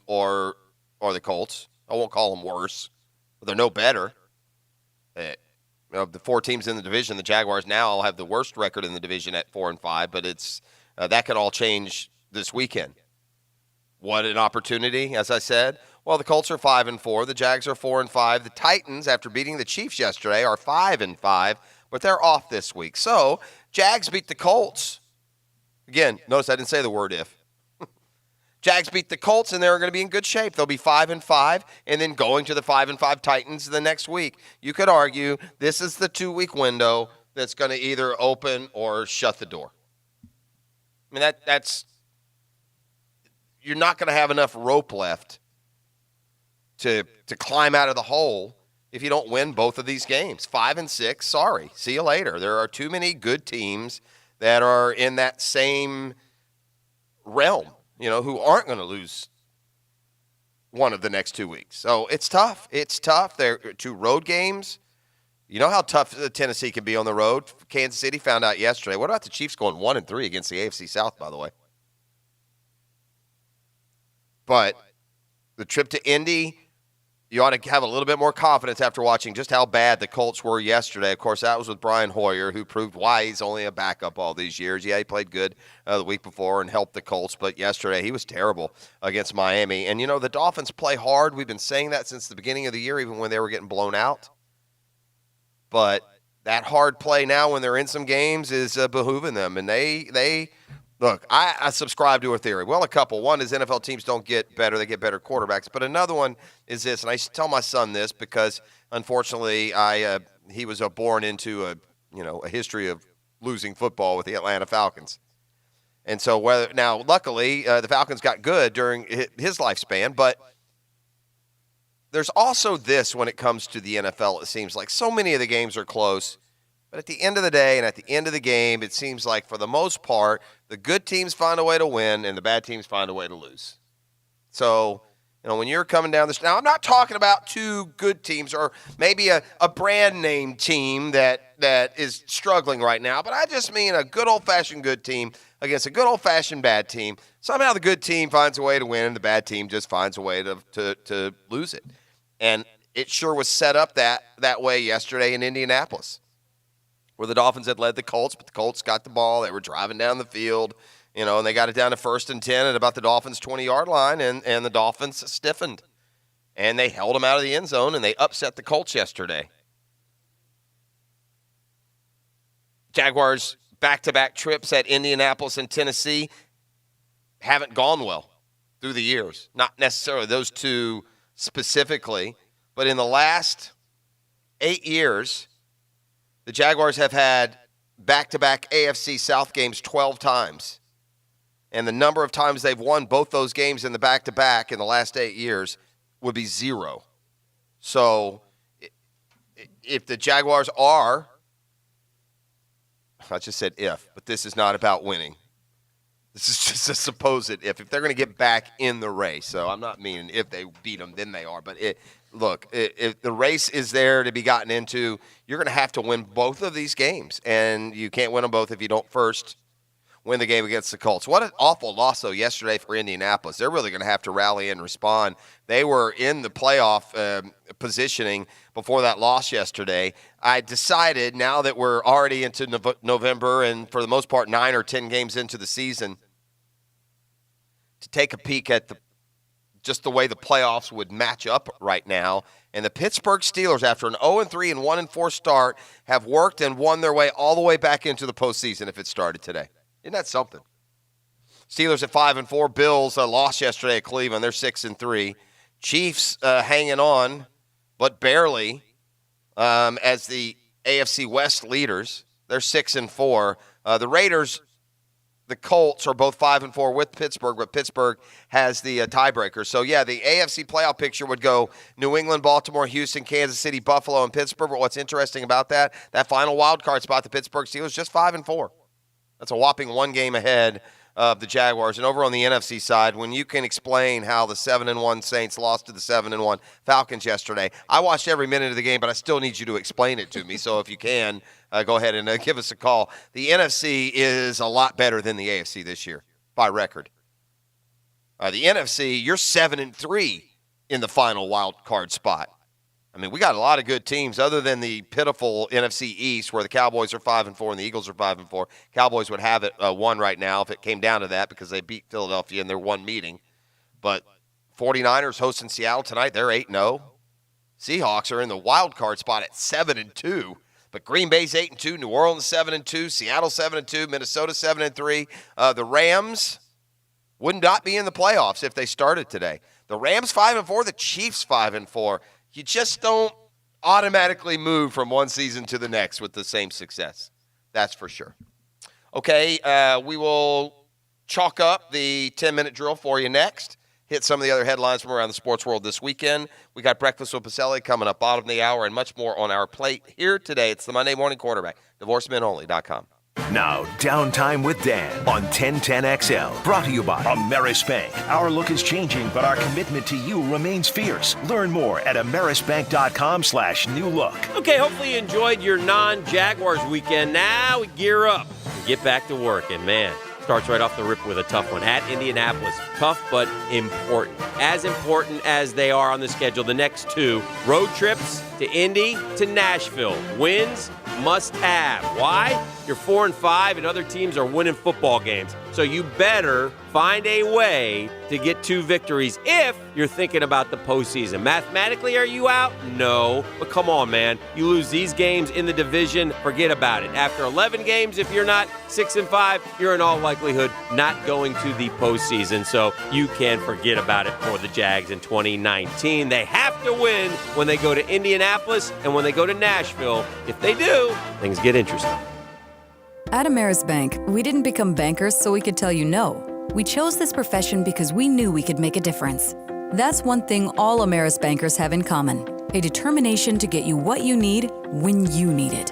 or the Colts. I won't call them worse, but they're no better. Of the 4 teams in the division, the Jaguars now have the worst record in the division at 4-5, but it's that could all change this weekend. What an opportunity, as I said. Well, the Colts are 5-4, the Jags are 4-5. The Titans, after beating the Chiefs yesterday, are 5-5, but they're off this week. So, Jags beat the Colts. Again, notice I didn't say the word if. Jags beat the Colts, and they're going to be in good shape. They'll be 5-5, and then going to the 5-5 Titans the next week. You could argue this is the 2-week window that's going to either open or shut the door. I mean, that's you're not going to have enough rope left to climb out of the hole if you don't win both of these games. 5-6, sorry, see you later. There are too many good teams that are in that same realm, who aren't going to lose one of the next 2 weeks. So it's tough. It's tough. They're 2 road games. You know how tough Tennessee can be on the road. Kansas City found out yesterday. What about the Chiefs going 1-3 against the AFC South, by the way? But the trip to Indy, you ought to have a little bit more confidence after watching just how bad the Colts were yesterday. Of course, that was with Brian Hoyer, who proved why he's only a backup all these years. Yeah, he played good the week before and helped the Colts, but yesterday he was terrible against Miami. And, the Dolphins play hard. We've been saying that since the beginning of the year, even when they were getting blown out. But that hard play now when they're in some games is behooving them. And they look, I subscribe to a theory. Well, a couple. One is NFL teams don't get better. They get better quarterbacks. But another one is this, and I used to tell my son this because, unfortunately, he was born into a history of losing football with the Atlanta Falcons. And so luckily, the Falcons got good during his lifespan, but there's also this when it comes to the NFL. It seems like so many of the games are close. But at the end of the day and at the end of the game, it seems like for the most part, the good teams find a way to win and the bad teams find a way to lose. So, when you're coming down this – now, I'm not talking about 2 good teams or maybe a brand name team that is struggling right now, but I just mean a good old-fashioned good team against a good old-fashioned bad team. Somehow the good team finds a way to win and the bad team just finds a way to lose it. And it sure was set up that way yesterday in Indianapolis, where the Dolphins had led the Colts, but the Colts got the ball. They were driving down the field, and they got it down to 1st and 10 at about the Dolphins' 20-yard line, and the Dolphins stiffened. And they held them out of the end zone, and they upset the Colts yesterday. Jaguars' back-to-back trips at Indianapolis and Tennessee haven't gone well through the years. Not necessarily those 2 specifically, but in the last 8 years, the Jaguars have had back-to-back AFC South games 12 times. And the number of times they've won both those games in the back-to-back in the last 8 years would be 0. So if the Jaguars are, I just said if, but this is not about winning. This is just a supposed if they're going to get back in the race. So I'm not meaning if they beat them, then they are. But if the race is there to be gotten into, you're going to have to win both of these games. And you can't win them both if you don't first win the game against the Colts. What an awful loss, though, yesterday for Indianapolis. They're really going to have to rally and respond. They were in the playoff positioning before that loss yesterday. I decided, now that we're already into November and for the most part 9 or 10 games into the season, to take a peek at just the way the playoffs would match up right now. And the Pittsburgh Steelers, after an 0-3 and 1-4 start, have worked and won their way all the way back into the postseason if it started today. Isn't that something? Steelers at 5-4. Bills lost yesterday at Cleveland. They're 6-3. Chiefs hanging on, but barely, as the AFC West leaders. They're 6-4. The Raiders, the Colts are both 5-4 with Pittsburgh, but Pittsburgh has the tiebreaker. So, yeah, the AFC playoff picture would go New England, Baltimore, Houston, Kansas City, Buffalo, and Pittsburgh. But what's interesting about that final wild card spot, the Pittsburgh Steelers, just 5-4. That's a whopping 1 game ahead of the Jaguars. And over on the NFC side, when you can explain how the 7-1 Saints lost to the 7-1 Falcons yesterday, I watched every minute of the game, but I still need you to explain it to me. So if you can, go ahead and give us a call. The NFC is a lot better than the AFC this year by record. The NFC, you're 7-3 in the final wild card spot. I mean, we got a lot of good teams other than the pitiful NFC East where the Cowboys are 5-4 and the Eagles are 5-4. Cowboys would have it won right now if it came down to that because they beat Philadelphia in their one meeting. But 49ers hosting Seattle tonight, they're 8-0. Seahawks are in the wild card spot at 7-2. But Green Bay's 8-2, New Orleans 7-2, Seattle 7-2, Minnesota 7-3. The Rams would not be in the playoffs if they started today. The Rams 5-4, the Chiefs 5-4. You just don't automatically move from one season to the next with the same success. That's for sure. Okay, we will chalk up the 10-minute drill for you next. Hit some of the other headlines from around the sports world this weekend. We got Breakfast with Pacelli coming up bottom of the hour and much more on our plate here today. It's the Monday Morning Quarterback, divorcemenonly.com. Now, Downtime with Dan on 1010XL. Brought to you by Ameris Bank. Our look is changing, but our commitment to you remains fierce. Learn more at amerisbank.com/new look. Okay, hopefully you enjoyed your non-Jaguars weekend. Now we gear up and get back to work. And, man, starts right off the rip with a tough one at Indianapolis. Tough, but important. As important as they are on the schedule. The next two road trips to Indy, to Nashville. Wins must have. Why? You're 4-5 and other teams are winning football games. So you better find a way to get 2 victories if you're thinking about the postseason. Mathematically, are you out? No. But come on, man. You lose these games in the division, forget about it. After 11 games, if you're not 6-5, you're in all likelihood not going to the postseason. So you can forget about it for the Jags in 2019. They have to win when they go to Indianapolis and when they go to Nashville. If they do, things get interesting. At Ameris Bank, we didn't become bankers so we could tell you no. We chose this profession because we knew we could make a difference. That's one thing all Ameris bankers have in common: a determination to get you what you need when you need it.